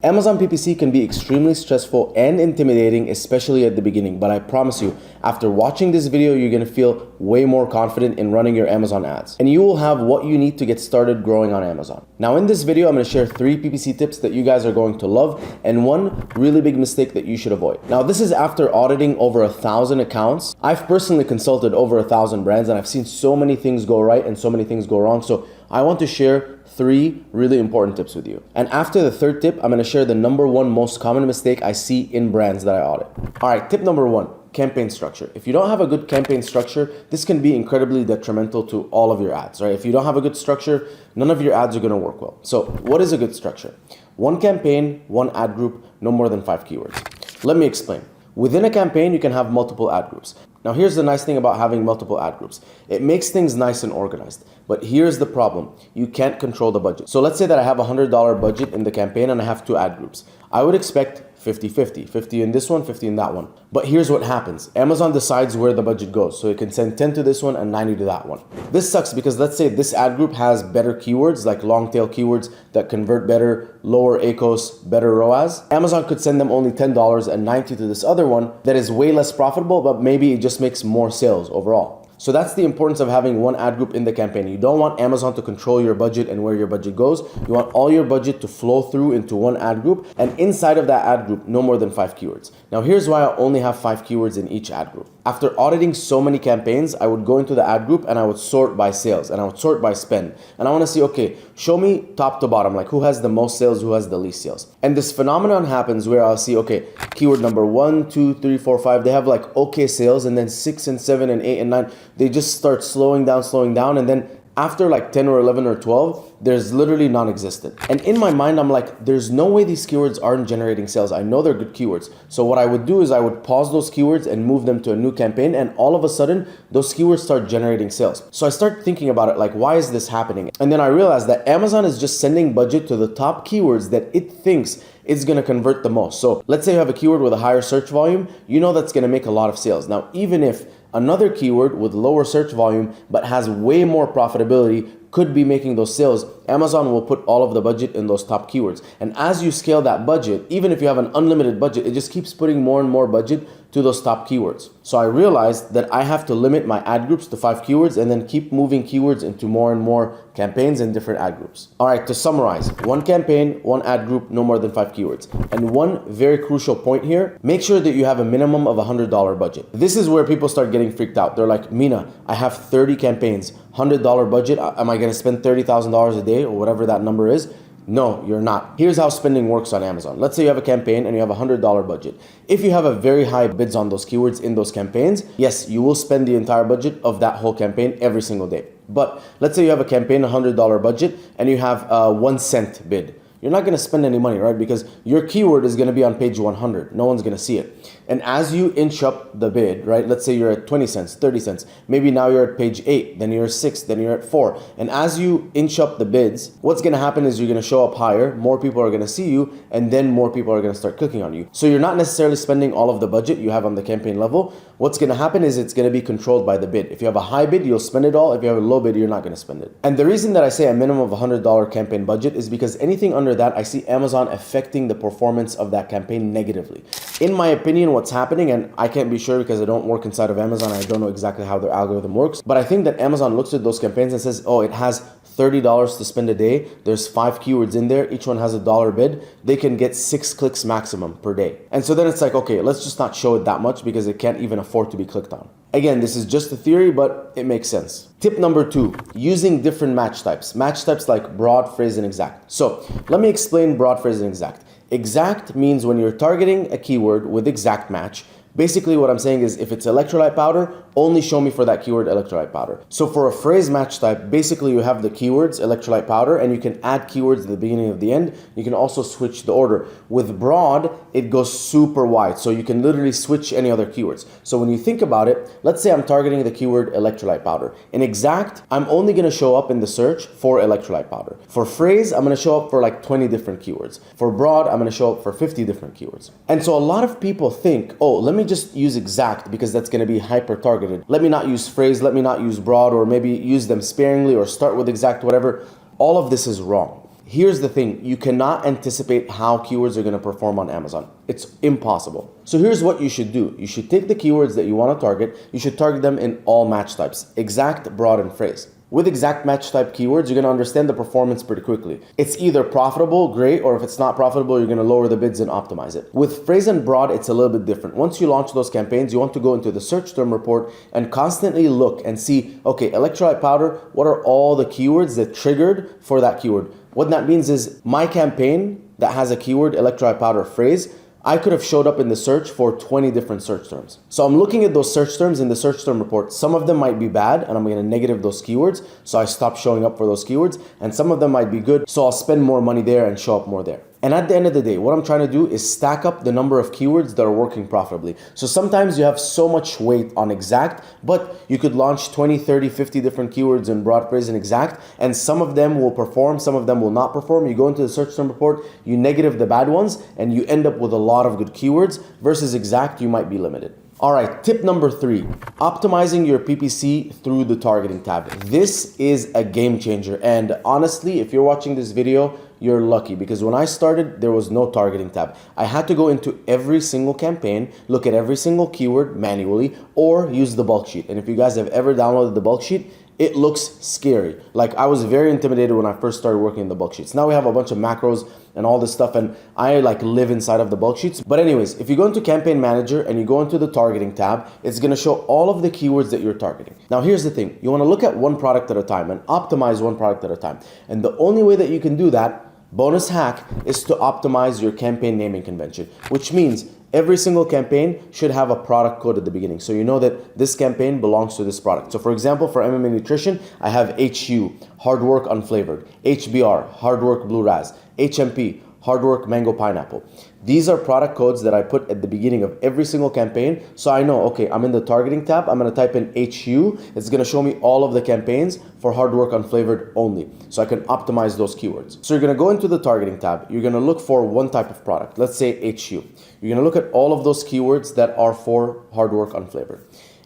Amazon PPC can be extremely stressful and intimidating, especially at the beginning, but I promise you, after watching this video, you're gonna feel way more confident in running your Amazon ads. And you will have what you need to get started growing on Amazon. Now in this video, I'm gonna share 3 PPC tips that you guys are going to love and 1 really big mistake that you should avoid. Now this is after auditing over 1,000 accounts. I've personally consulted over 1,000 brands and I've seen so many things go right and so many things go wrong. So I want to share 3 really important tips with you. And after the 3rd tip, I'm gonna share the number 1 most common mistake I see in brands that I audit. All right, tip number 1, campaign structure. If you don't have a good campaign structure, this can be incredibly detrimental to all of your ads, right? If you don't have a good structure, none of your ads are gonna work well. So what is a good structure? 1 campaign, 1 ad group, no more than 5 keywords. Let me explain. Within a campaign, you can have multiple ad groups. Now here's the nice thing about having multiple ad groups. It makes things nice and organized. But here's the problem. You can't control the budget. So let's say that I have a $100 budget in the campaign and I have 2 ad groups. I would expect 50-50, 50 in this one, 50 in that one. But here's what happens. Amazon decides where the budget goes. So it can send 10 to this one and 90 to that one. This sucks because let's say this ad group has better keywords, like long tail keywords that convert better, lower ACOS, better ROAS. Amazon could send them only $10 and 90 to this other one that is way less profitable, but maybe it just makes more sales overall. So that's the importance of having 1 ad group in the campaign. You don't want Amazon to control your budget and where your budget goes. You want all your budget to flow through into 1 ad group, and inside of that ad group, no more than 5 keywords. Now here's why I only have 5 keywords in each ad group. After auditing so many campaigns, I would go into the ad group and I would sort by sales and I would sort by spend. And I want to see, okay, show me top to bottom, like who has the most sales, who has the least sales. And this phenomenon happens where I'll see, okay, keyword number 1, 2, 3, 4, 5, they have like okay sales, and then 6 and 7 and 8 and 9, they just start slowing down, and then after like 10 or 11 or 12, there's literally non-existent. And in my mind, I'm like, there's no way these keywords aren't generating sales. I know they're good keywords. So what I would do is I would pause those keywords and move them to a new campaign, and all of a sudden, those keywords start generating sales. So I start thinking about it, like, why is this happening? And then I realized that Amazon is just sending budget to the top keywords that it thinks it's gonna convert the most. So let's say you have a keyword with a higher search volume, you know that's gonna make a lot of sales. Now, even if another keyword with lower search volume but has way more profitability could be making those sales, Amazon will put all of the budget in those top keywords. And as you scale that budget, even if you have an unlimited budget, it just keeps putting more and more budget to those top keywords. So I realized that I have to limit my ad groups to 5 keywords and then keep moving keywords into more and more campaigns and different ad groups. All right, to summarize, 1 campaign, 1 ad group, no more than 5 keywords. And 1 very crucial point here, make sure that you have a minimum of $100 budget. This is where people start getting freaked out. They're like, Mina, I have 30 campaigns, $100 budget. Am I gonna spend $30,000 a day or whatever that number is? No, you're not. Here's how spending works on Amazon. Let's say you have a campaign and you have a $100 budget. If you have a very high bids on those keywords in those campaigns, yes, you will spend the entire budget of that whole campaign every single day. But let's say you have a campaign, $100 budget, and you have a 1 cent bid. You're not gonna spend any money, right? Because your keyword is gonna be on page 100. No one's gonna see it. And as you inch up the bid, right? Let's say you're at 20 cents, 30 cents. Maybe now you're at page 8, then you're at 6, then you're at 4. And as you inch up the bids, what's gonna happen is you're gonna show up higher, more people are gonna see you, and then more people are gonna start clicking on you. So you're not necessarily spending all of the budget you have on the campaign level. What's gonna happen is it's gonna be controlled by the bid. If you have a high bid, you'll spend it all. If you have a low bid, you're not gonna spend it. And the reason that I say a minimum of $100 campaign budget is because anything under that, I see Amazon affecting the performance of that campaign negatively. In my opinion, what's happening, and I can't be sure because I don't work inside of Amazon, I don't know exactly how their algorithm works, but I think that Amazon looks at those campaigns and says, oh, it has $30 to spend a day. There's 5 keywords in there. Each one has a $1 bid. They can get 6 clicks maximum per day. And so then it's like, okay, let's just not show it that much because it can't even afford to be clicked on. Again, this is just a theory, but it makes sense. Tip number 2, using different match types. Match types like broad, phrase, and exact. So let me explain broad, phrase, and exact. Exact means when you're targeting a keyword with exact match, basically what I'm saying is if it's electrolyte powder, only show me for that keyword electrolyte powder. So for a phrase match type, basically you have the keywords electrolyte powder and you can add keywords at the beginning of the end. You can also switch the order. With broad, it goes super wide. So you can literally switch any other keywords. So when you think about it, let's say I'm targeting the keyword electrolyte powder. In exact, I'm only gonna show up in the search for electrolyte powder. For phrase, I'm gonna show up for like 20 different keywords. For broad, I'm gonna show up for 50 different keywords. And so a lot of people think, oh, let me just use exact because that's gonna be hyper targeted. Let me not use phrase, let me not use broad, or maybe use them sparingly or start with exact, whatever. All of this is wrong. Here's the thing, you cannot anticipate how keywords are going to perform on Amazon. It's impossible. So here's what you should do. You should take the keywords that you want to target, you should target them in all match types, exact, broad, and phrase. With exact match type keywords, you're going to understand the performance pretty quickly. It's either profitable, great, or if it's not profitable, you're going to lower the bids and optimize it. With phrase and broad, it's a little bit different. Once you launch those campaigns, you want to go into the search term report and constantly look and see, okay, electrolyte powder, what are all the keywords that triggered for that keyword? What that means is my campaign that has a keyword, electrolyte powder phrase, I could have showed up in the search for 20 different search terms. So I'm looking at those search terms in the search term report. Some of them might be bad and I'm going to negative those keywords. So I stop showing up for those keywords, and some of them might be good. So I'll spend more money there and show up more there. And at the end of the day, what I'm trying to do is stack up the number of keywords that are working profitably. So sometimes you have so much weight on exact, but you could launch 20, 30, 50 different keywords in broad, phrase, and exact, and some of them will perform, some of them will not perform. You go into the search term report, you negative the bad ones, and you end up with a lot of good keywords. Versus exact, you might be limited. All right, tip number 3, optimizing your PPC through the targeting tab. This is a game changer. And honestly, if you're watching this video, you're lucky, because when I started, there was no targeting tab. I had to go into every single campaign, look at every single keyword manually, or use the bulk sheet. And if you guys have ever downloaded the bulk sheet, it looks scary. Like, I was very intimidated when I first started working in the bulk sheets. Now we have a bunch of macros and all this stuff, and I like live inside of the bulk sheets. But anyways, if you go into Campaign Manager and you go into the targeting tab, it's gonna show all of the keywords that you're targeting. Now here's the thing, you wanna look at one product at a time and optimize one product at a time. And the only way that you can do that, bonus hack, is to optimize your campaign naming convention, which means every single campaign should have a product code at the beginning. So you know that this campaign belongs to this product. So for example, for MMA Nutrition, I have HU, Hard Work Unflavored, HBR, Hard Work Blue Raz, HMP, Hard Work Mango Pineapple. These are product codes that I put at the beginning of every single campaign. So I know, okay, I'm in the targeting tab, I'm gonna type in HU. It's gonna show me all of the campaigns for Hard Work Unflavored only. So I can optimize those keywords. So you're gonna go into the targeting tab. You're gonna look for one type of product. Let's say HU. You're gonna look at all of those keywords that are for Hard Work Unflavored.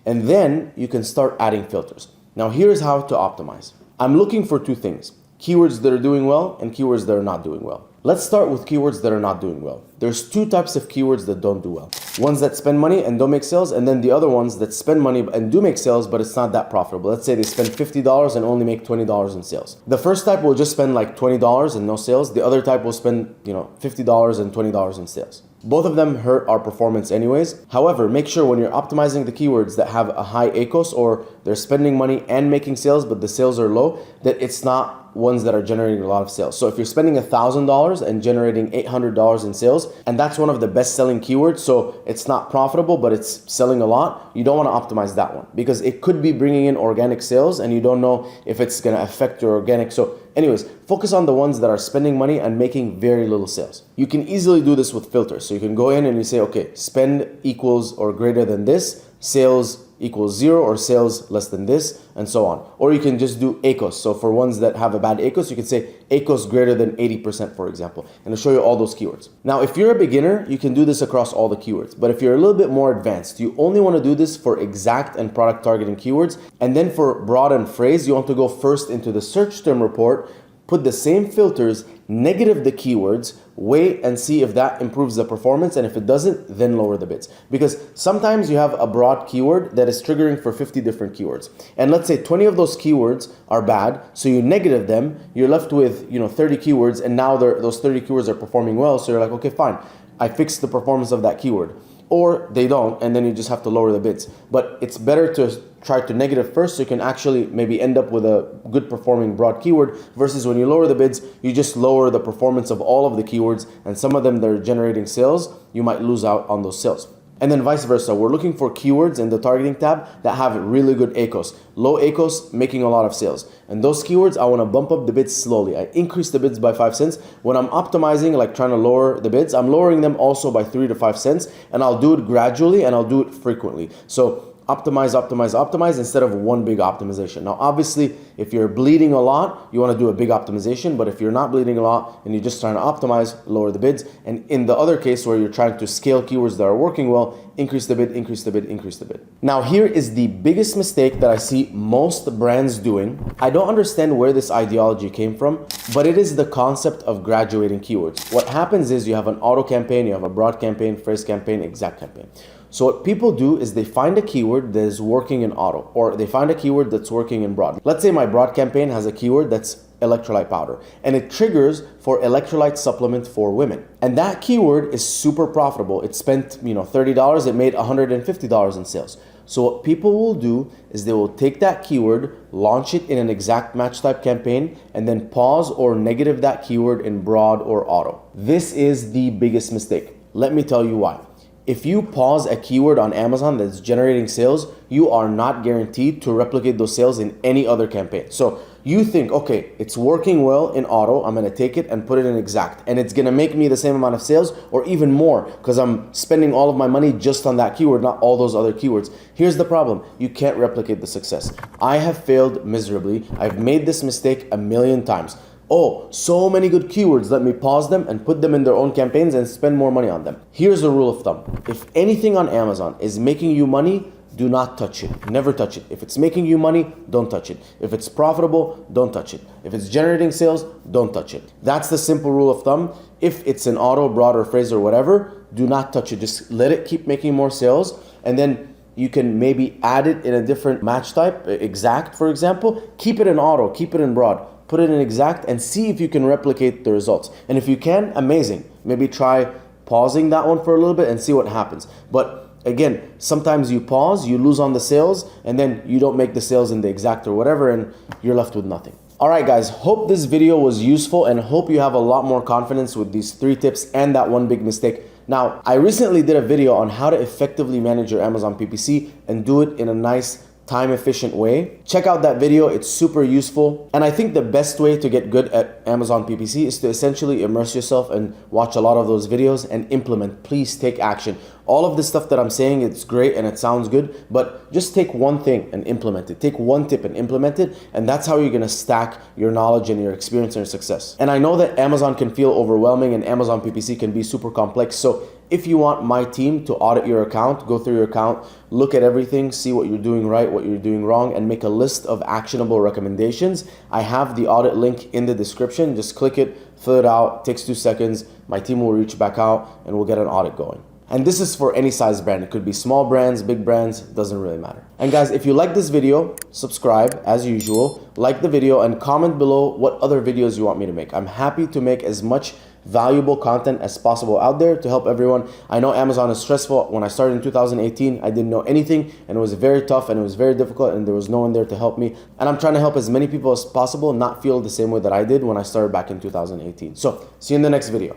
And then you can start adding filters. Now here's how to optimize. I'm looking for two things: keywords that are doing well and keywords that are not doing well. Let's start with keywords that are not doing well. There's two types of keywords that don't do well. Ones that spend money and don't make sales, and then the other ones that spend money and do make sales, but it's not that profitable. Let's say they spend $50 and only make $20 in sales. The first type will just spend like $20 and no sales. The other type will spend, $50 and $20 in sales. Both of them hurt our performance anyways. However, make sure when you're optimizing the keywords that have a high ACOS, or they're spending money and making sales, but the sales are low, that it's not ones that are generating a lot of sales. So if you're spending $1,000 and generating $800 in sales, and that's one of the best selling keywords, so it's not profitable, but it's selling a lot, you don't want to optimize that one, because it could be bringing in organic sales and you don't know if it's going to affect your organic. So anyways, focus on the ones that are spending money and making very little sales. You can easily do this with filters. So you can go in and you say, okay, spend equals or greater than this, sales equals 0 or sales less than this, and so on. Or you can just do ACOS. So for ones that have a bad ACOS, you can say ACOS greater than 80%, for example, and it'll show you all those keywords. Now, if you're a beginner, you can do this across all the keywords. But if you're a little bit more advanced, you only want to do this for exact and product targeting keywords. And then for broad and phrase, you want to go first into the search term report, put the same filters, negative the keywords, wait and see if that improves the performance, and if it doesn't, then lower the bids. Because sometimes you have a broad keyword that is triggering for 50 different keywords. And let's say 20 of those keywords are bad, so you negative them, you're left with 30 keywords, and now those 30 keywords are performing well, so you're like, okay, fine, I fixed the performance of that keyword. Or they don't, and then you just have to lower the bids. But it's better to try to negative first, so you can actually maybe end up with a good performing broad keyword, versus when you lower the bids, you just lower the performance of all of the keywords, and some of them that are generating sales, you might lose out on those sales. And then vice versa, we're looking for keywords in the targeting tab that have really good ACOS. Low ACOS, making a lot of sales. And those keywords, I want to bump up the bids slowly. I increase the bids by 5 cents. When I'm optimizing, like trying to lower the bids, I'm lowering them also by 3 to 5 cents. And I'll do it gradually and I'll do it frequently. So optimize, optimize, optimize instead of one big optimization. Now, obviously, if you're bleeding a lot, you want to do a big optimization, but if you're not bleeding a lot and you're just trying to optimize, lower the bids. And in the other case where you're trying to scale keywords that are working well, increase the bid, increase the bid, increase the bid. Now, here is the biggest mistake that I see most brands doing. I don't understand where this ideology came from, but it is the concept of graduating keywords. What happens is you have an auto campaign, you have a broad campaign, phrase campaign, exact campaign. So what people do is they find a keyword that is working in auto, or they find a keyword that's working in broad. Let's say my broad campaign has a keyword that's electrolyte powder, and it triggers for electrolyte supplement for women. And that keyword is super profitable. It spent, $30, it made $150 in sales. So what people will do is they will take that keyword, launch it in an exact match type campaign, and then pause or negative that keyword in broad or auto. This is the biggest mistake. Let me tell you why. If you pause a keyword on Amazon that's generating sales, you are not guaranteed to replicate those sales in any other campaign. So you think, okay, it's working well in auto, I'm gonna take it and put it in exact, and it's gonna make me the same amount of sales or even more because I'm spending all of my money just on that keyword, not all those other keywords. Here's the problem, you can't replicate the success. I have failed miserably. I've made this mistake a million times. Oh, so many good keywords, let me pause them and put them in their own campaigns and spend more money on them. Here's a rule of thumb. If anything on Amazon is making you money, do not touch it. Never touch it. If it's making you money, don't touch it. If it's profitable, don't touch it. If it's generating sales, don't touch it. That's the simple rule of thumb. If it's an auto, broad, or phrase or whatever, do not touch it. Just let it keep making more sales, and then you can maybe add it in a different match type, exact for example. Keep it in auto, keep it in broad. Put it in exact and see if you can replicate the results. And if you can, amazing. Maybe try pausing that one for a little bit and see what happens. But again, sometimes you pause, you lose on the sales, and then you don't make the sales in the exact or whatever, and you're left with nothing. All right, guys, hope this video was useful and hope you have a lot more confidence with these 3 tips and that one big mistake. Now, I recently did a video on how to effectively manage your Amazon PPC and do it in a nice, time-efficient way. Check out that video, it's super useful. And I think the best way to get good at Amazon PPC is to essentially immerse yourself and watch a lot of those videos and implement. Please take action. All of the stuff that I'm saying, it's great and it sounds good, but just take one thing and implement it. Take one tip and implement it, and that's how you're gonna stack your knowledge and your experience and your success. And I know that Amazon can feel overwhelming and Amazon PPC can be super complex, so if you want my team to audit your account, go through your account, look at everything, see what you're doing right, what you're doing wrong, and make a list of actionable recommendations, I have the audit link in the description. Just click it, fill it out, takes 2 seconds. My team will reach back out and we'll get an audit going. And this is for any size brand. It could be small brands, big brands, doesn't really matter. And guys, if you like this video, subscribe as usual, like the video, and comment below what other videos you want me to make. I'm happy to make as much valuable content as possible out there to help everyone. I know Amazon is stressful. When I started in 2018, I didn't know anything, and it was very tough and it was very difficult, and there was no one there to help me. And I'm trying to help as many people as possible not feel the same way that I did when I started back in 2018. So see you in the next video.